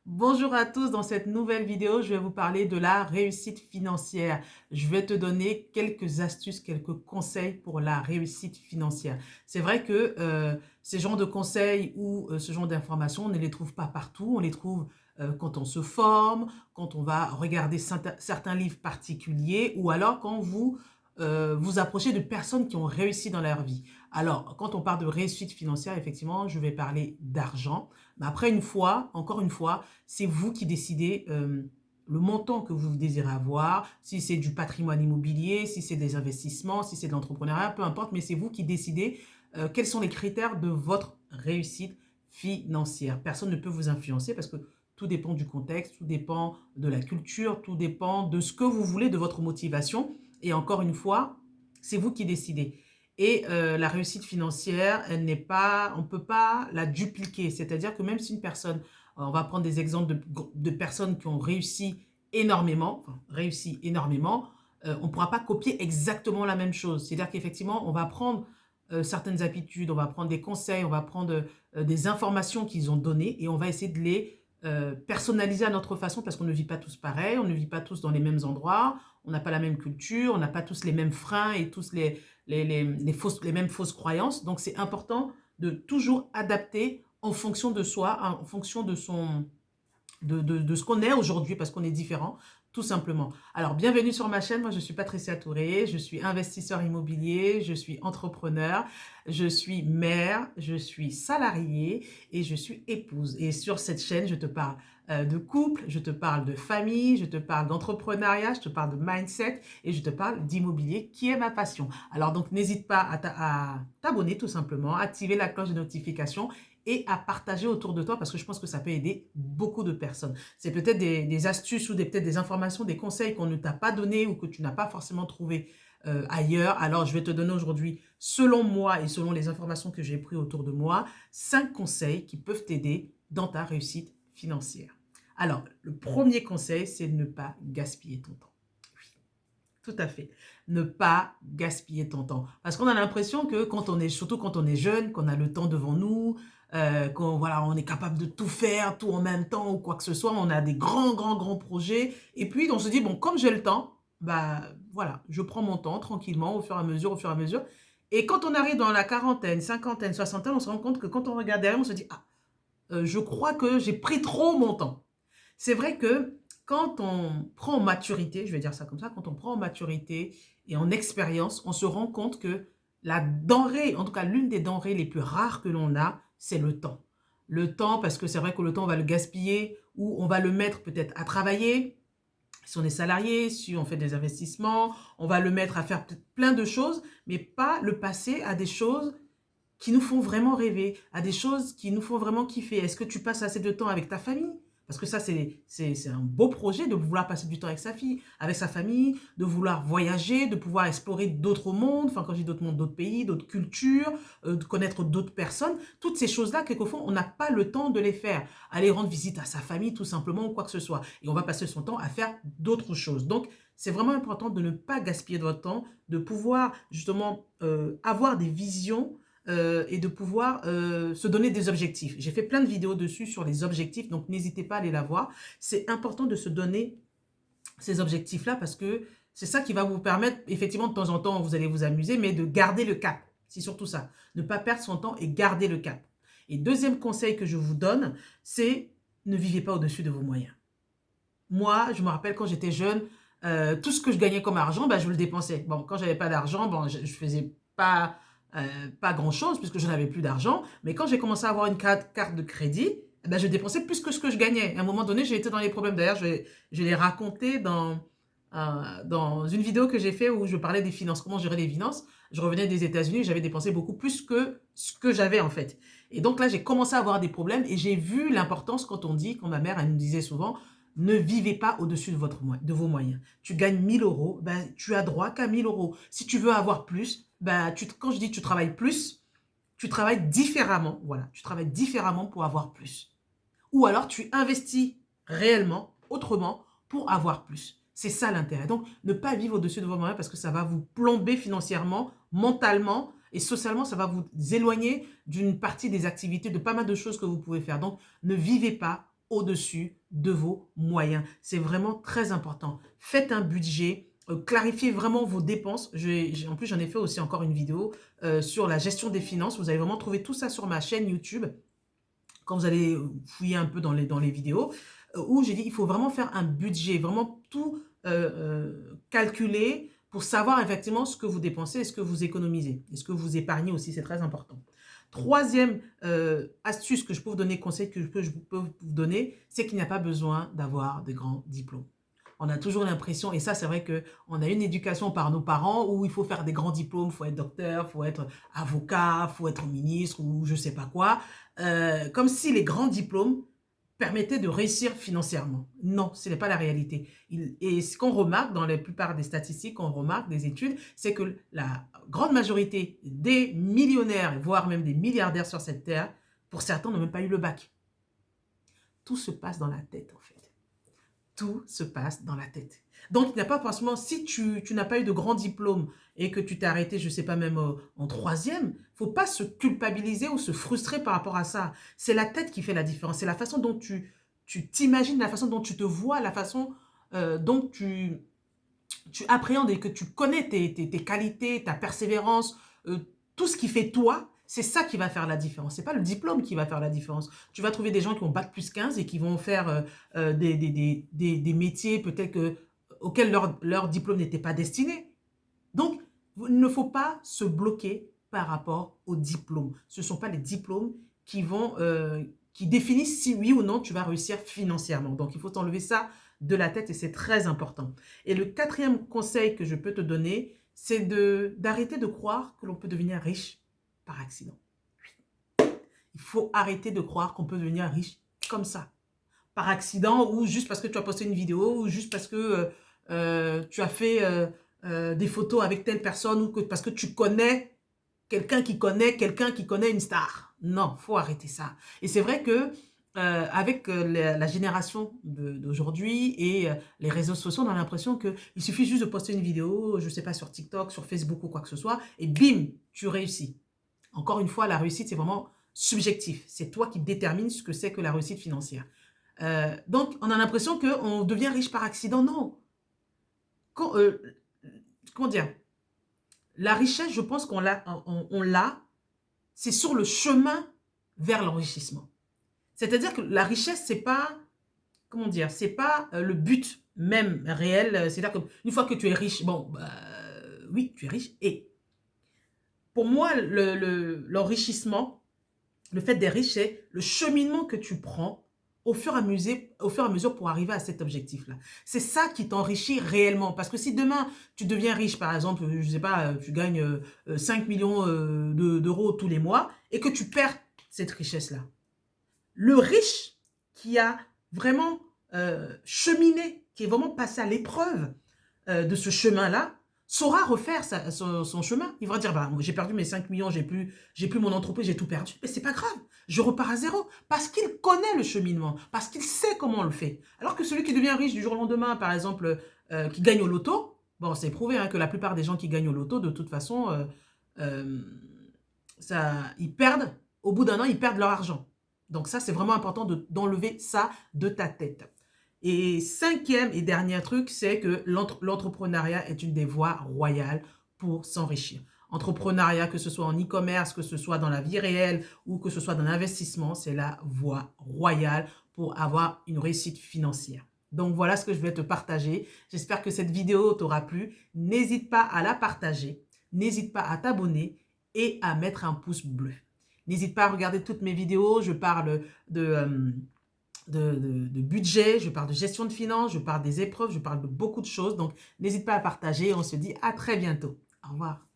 Bonjour à tous, dans cette nouvelle vidéo, je vais vous parler de la réussite financière. Je vais te donner quelques astuces, quelques conseils pour la réussite financière. C'est vrai que ces genres de conseils ou ce genre d'informations, on ne les trouve pas partout. On les trouve quand on se forme, quand on va regarder certains livres particuliers ou alors quand vous vous approchez de personnes qui ont réussi dans leur vie. Alors, quand on parle de réussite financière, effectivement, je vais parler d'argent. Mais après, encore une fois, c'est vous qui décidez le montant que vous désirez avoir, si c'est du patrimoine immobilier, si c'est des investissements, si c'est de l'entrepreneuriat, peu importe, mais c'est vous qui décidez quels sont les critères de votre réussite financière. Personne ne peut vous influencer parce que tout dépend du contexte, tout dépend de la culture, tout dépend de ce que vous voulez, de votre motivation. Et encore une fois, c'est vous qui décidez. Et la réussite financière, elle n'est pas, on ne peut pas la dupliquer. C'est-à-dire que même si une personne, on va prendre des exemples de personnes qui ont réussi énormément, on ne pourra pas copier exactement la même chose. C'est-à-dire qu'effectivement, on va prendre certaines habitudes, on va prendre des conseils, on va prendre des informations qu'ils ont données et on va essayer de les personnaliser à notre façon parce qu'on ne vit pas tous pareil, on ne vit pas tous dans les mêmes endroits, on n'a pas la même culture, on n'a pas tous les mêmes freins et tous les mêmes fausses croyances. Donc, c'est important de toujours adapter en fonction de soi, en fonction de ce qu'on est aujourd'hui, parce qu'on est différent, tout simplement. Alors, bienvenue sur ma chaîne. Moi, je suis Patricia Touré. Je suis investisseur immobilier, je suis entrepreneur, je suis mère, je suis salariée et je suis épouse. Et sur cette chaîne, je te parle de couple, je te parle de famille, je te parle d'entrepreneuriat, je te parle de mindset et je te parle d'immobilier qui est ma passion. Alors, donc, n'hésite pas à t'abonner tout simplement, activer la cloche de notification et à partager autour de toi parce que je pense que ça peut aider beaucoup de personnes. C'est peut-être des astuces ou peut-être des informations, des conseils qu'on ne t'a pas donné ou que tu n'as pas forcément trouvé ailleurs. Alors, je vais te donner aujourd'hui, selon moi et selon les informations que j'ai prises autour de moi, 5 conseils qui peuvent t'aider dans ta réussite financière. Alors, le premier conseil, c'est de ne pas gaspiller ton temps. Oui, tout à fait. Ne pas gaspiller ton temps. Parce qu'on a l'impression que quand on est, surtout quand on est jeune, qu'on a le temps devant nous, qu'on voilà, on est capable de tout faire, tout en même temps ou quoi que ce soit, on a des grands projets. Et puis, on se dit, bon, comme j'ai le temps, bah voilà, je prends mon temps tranquillement au fur et à mesure, au fur et à mesure. Et quand on arrive dans la quarantaine, cinquantaine, soixantaine, on se rend compte que quand on regarde derrière, on se dit, ah, je crois que j'ai pris trop mon temps. C'est vrai que quand on prend en maturité, je vais dire ça comme ça, quand on prend en maturité et en expérience, on se rend compte que la denrée, en tout cas l'une des denrées les plus rares que l'on a, c'est le temps. Le temps, parce que c'est vrai que le temps, on va le gaspiller ou on va le mettre peut-être à travailler, si on est salarié, si on fait des investissements, on va le mettre à faire plein de choses, mais pas le passer à des choses qui nous font vraiment rêver, à des choses qui nous font vraiment kiffer. Est-ce que tu passes assez de temps avec ta famille? Parce que ça, c'est un beau projet de vouloir passer du temps avec sa fille, avec sa famille, de vouloir voyager, de pouvoir explorer d'autres mondes, enfin quand je dis d'autres mondes, d'autres pays, d'autres cultures, de connaître d'autres personnes. Toutes ces choses-là, quelquefois, on n'a pas le temps de les faire. Aller rendre visite à sa famille, tout simplement, ou quoi que ce soit. Et on va passer son temps à faire d'autres choses. Donc, c'est vraiment important de ne pas gaspiller de votre temps, de pouvoir justement avoir des visions et de pouvoir se donner des objectifs. J'ai fait plein de vidéos dessus sur les objectifs, donc n'hésitez pas à aller la voir. C'est important de se donner ces objectifs-là parce que c'est ça qui va vous permettre, effectivement, de temps en temps, vous allez vous amuser, mais de garder le cap. C'est surtout ça. Ne pas perdre son temps et garder le cap. Et deuxième conseil que je vous donne, c'est ne vivez pas au-dessus de vos moyens. Moi, je me rappelle quand j'étais jeune, tout ce que je gagnais comme argent, bah, je le dépensais. Bon, quand j'avais pas d'argent, bon, je faisais pas grand-chose puisque je n'avais plus d'argent. Mais quand j'ai commencé à avoir une carte de crédit, eh ben, je dépensais plus que ce que je gagnais. À un moment donné, j'ai été dans les problèmes. D'ailleurs, je l'ai raconté dans une vidéo que j'ai fait où je parlais des finances, comment gérer les finances. Je revenais des États-Unis, j'avais dépensé beaucoup plus que ce que j'avais en fait. Et donc là, j'ai commencé à avoir des problèmes et j'ai vu l'importance quand on dit, quand ma mère, elle nous disait souvent, ne vivez pas au-dessus de vos moyens. Tu gagnes 1000 euros, ben, tu as droit qu'à 1000 euros. Si tu veux avoir plus, ben, quand je dis tu travailles plus, tu travailles différemment. Voilà, tu travailles différemment pour avoir plus. Ou alors tu investis réellement, autrement, pour avoir plus. C'est ça l'intérêt. Donc, ne pas vivre au-dessus de vos moyens parce que ça va vous plomber financièrement, mentalement et socialement, ça va vous éloigner d'une partie des activités, de pas mal de choses que vous pouvez faire. Donc, ne vivez pas au-dessus de vos moyens. C'est vraiment très important. Faites un budget, clarifiez vraiment vos dépenses. En plus, j'en ai fait aussi encore une vidéo sur la gestion des finances. Vous allez vraiment trouver tout ça sur ma chaîne YouTube quand vous allez fouiller un peu dans les vidéos, où j'ai dit il faut vraiment faire un budget, vraiment tout calculer pour savoir effectivement ce que vous dépensez et ce que vous économisez, et ce que vous épargnez aussi, c'est très important. Troisième astuce que je peux vous donner, conseil que je peux vous donner, c'est qu'il n'y a pas besoin d'avoir de grands diplômes. On a toujours l'impression, et ça c'est vrai qu'on a une éducation par nos parents où il faut faire des grands diplômes, il faut être docteur, il faut être avocat, il faut être ministre ou je ne sais pas quoi, comme si les grands diplômes permettaient de réussir financièrement. Non, ce n'est pas la réalité. Et ce qu'on remarque dans la plupart des statistiques, qu'on remarque des études, c'est que la grande majorité des millionnaires, voire même des milliardaires sur cette terre, pour certains n'ont même pas eu le bac. Tout se passe dans la tête en fait. Tout se passe dans la tête. Donc, il n'y a pas forcément, si tu n'as pas eu de grand diplôme et que tu t'es arrêté, je ne sais pas, même en troisième, il ne faut pas se culpabiliser ou se frustrer par rapport à ça. C'est la tête qui fait la différence. C'est la façon dont tu t'imagines, la façon dont tu te vois, la façon dont tu appréhendes et que tu connais tes qualités, ta persévérance, tout ce qui fait toi. C'est ça qui va faire la différence. Ce n'est pas le diplôme qui va faire la différence. Tu vas trouver des gens qui ont bac plus 15 et qui vont faire des métiers peut-être auxquels leur diplôme n'était pas destiné. Donc, il ne faut pas se bloquer par rapport au diplôme. Ce ne sont pas les diplômes qui définissent si oui ou non tu vas réussir financièrement. Donc, il faut t'enlever ça de la tête et c'est très important. Et le quatrième conseil que je peux te donner, c'est d'arrêter de croire que l'on peut devenir riche par accident. Il faut arrêter de croire qu'on peut devenir riche comme ça, par accident ou juste parce que tu as posté une vidéo ou juste parce que tu as fait des photos avec telle personne ou parce que tu connais quelqu'un qui connaît une star. Non, il faut arrêter ça. Et c'est vrai que avec la génération d'aujourd'hui et les réseaux sociaux, on a l'impression qu'il suffit juste de poster une vidéo, je ne sais pas, sur TikTok, sur Facebook ou quoi que ce soit, et bim, tu réussis. Encore une fois, la réussite, c'est vraiment subjectif. C'est toi qui détermines ce que c'est que la réussite financière. Donc, on a l'impression qu'on devient riche par accident. Non. Comment dire? La richesse, je pense qu'on l'a, c'est sur le chemin vers l'enrichissement. C'est-à-dire que la richesse, c'est pas, comment dire, c'est pas le but même réel. C'est-à-dire qu'une fois que tu es riche, bon, bah, oui, tu es riche. Et pour moi, l'enrichissement, le fait d'être riche, c'est le cheminement que tu prends au fur et à mesure pour arriver à cet objectif-là. C'est ça qui t'enrichit réellement. Parce que si demain, tu deviens riche, par exemple, je ne sais pas, tu gagnes 5 millions d'euros tous les mois et que tu perds cette richesse-là. Le riche qui a vraiment cheminé, qui est vraiment passé à l'épreuve de ce chemin-là, saura refaire son chemin. Il va dire, bah, j'ai perdu mes 5 millions, j'ai plus mon entreprise, j'ai tout perdu. Mais c'est pas grave, je repars à zéro. Parce qu'il connaît le cheminement, parce qu'il sait comment on le fait. Alors que celui qui devient riche du jour au lendemain, par exemple, qui gagne au loto, bon, c'est prouvé hein, que la plupart des gens qui gagnent au loto, de toute façon, ils perdent, au bout d'un an, ils perdent leur argent. Donc ça, c'est vraiment important d'enlever ça de ta tête. Et cinquième et dernier truc, c'est que l'entrepreneuriat est une des voies royales pour s'enrichir. Entrepreneuriat, que ce soit en e-commerce, que ce soit dans la vie réelle ou que ce soit dans l'investissement, c'est la voie royale pour avoir une réussite financière. Donc voilà ce que je vais te partager. J'espère que cette vidéo t'aura plu. N'hésite pas à la partager, n'hésite pas à t'abonner et à mettre un pouce bleu. N'hésite pas à regarder toutes mes vidéos, je parle de budget, je parle de gestion de finances, je parle des épreuves, je parle de beaucoup de choses. Donc, n'hésite pas à partager. On se dit à très bientôt. Au revoir.